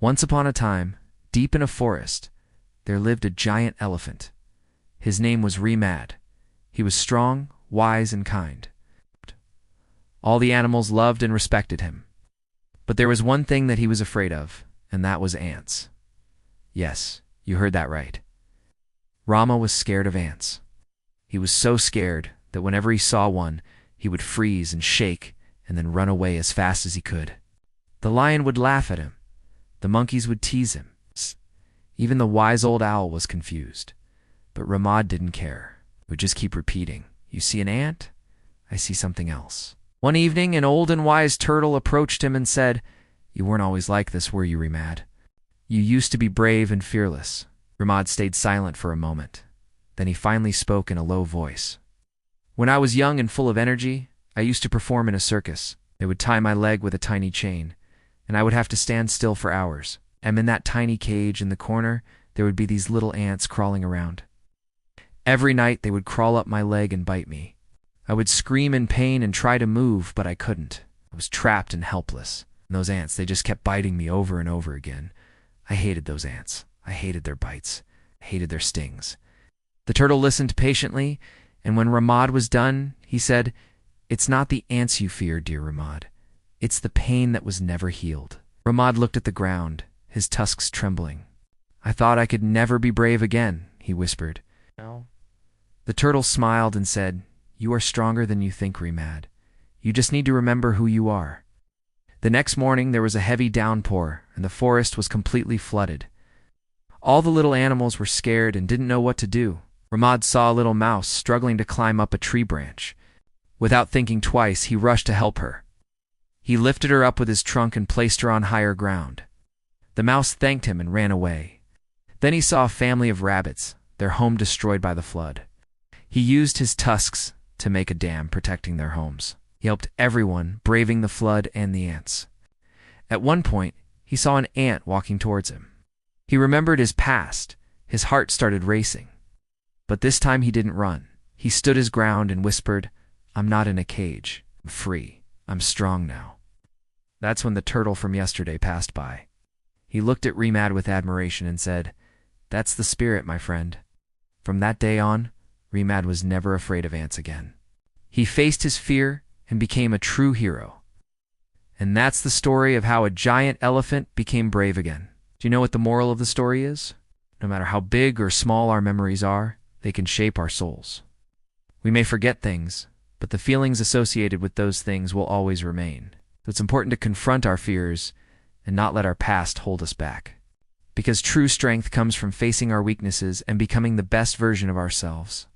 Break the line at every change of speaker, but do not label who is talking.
Once upon a time, deep in a forest, there lived a giant elephant. His name was Remad. He was strong, wise, and kind. All the animals loved and respected him. But there was one thing that he was afraid of, and that was ants. Yes, you heard that right. Rama was scared of ants. He was so scared that whenever he saw one, he would freeze and shake and then run away as fast as he could. The lion would laugh at him. The monkeys would tease him. Even the wise old owl was confused. But Ramad didn't care. He would just keep repeating, "You see an ant? I see something else." One evening, an old and wise turtle approached him and said, "You weren't always like this, were you, Remad? You used to be brave and fearless." Ramad stayed silent for a moment. Then he finally spoke in a low voice. "When I was young and full of energy, I used to perform in a circus. They would tie my leg with a tiny chain, and I would have to stand still for hours. And in that tiny cage in the corner, there would be these little ants crawling around. Every night they would crawl up my leg and bite me. I would scream in pain and try to move, but I couldn't. I was trapped and helpless. And those ants, they just kept biting me over and over again. I hated those ants. I hated their bites. I hated their stings." The turtle listened patiently, and when Ramad was done, he said, "It's not the ants you fear, dear Ramad. It's the pain that was never healed." Ramad looked at the ground, his tusks trembling. "I thought I could never be brave again," he whispered. "No." The turtle smiled and said, "You are stronger than you think, Remad. You just need to remember who you are." The next morning there was a heavy downpour, and the forest was completely flooded. All the little animals were scared and didn't know what to do. Ramad saw a little mouse struggling to climb up a tree branch. Without thinking twice, he rushed to help her. He lifted her up with his trunk and placed her on higher ground. The mouse thanked him and ran away. Then he saw a family of rabbits, their home destroyed by the flood. He used his tusks to make a dam protecting their homes. He helped everyone, braving the flood and the ants. At one point, he saw an ant walking towards him. He remembered his past. His heart started racing. But this time he didn't run. He stood his ground and whispered, "I'm not in a cage. I'm free. I'm strong now." That's when the turtle from yesterday passed by. He looked at Remad with admiration and said, "That's the spirit, my friend." From that day on, Remad was never afraid of ants again. He faced his fear and became a true hero. And that's the story of how a giant elephant became brave again. Do you know what the moral of the story is? No matter how big or small our memories are, they can shape our souls. We may forget things, but the feelings associated with those things will always remain. So it's important to confront our fears and not let our past hold us back. Because true strength comes from facing our weaknesses and becoming the best version of ourselves.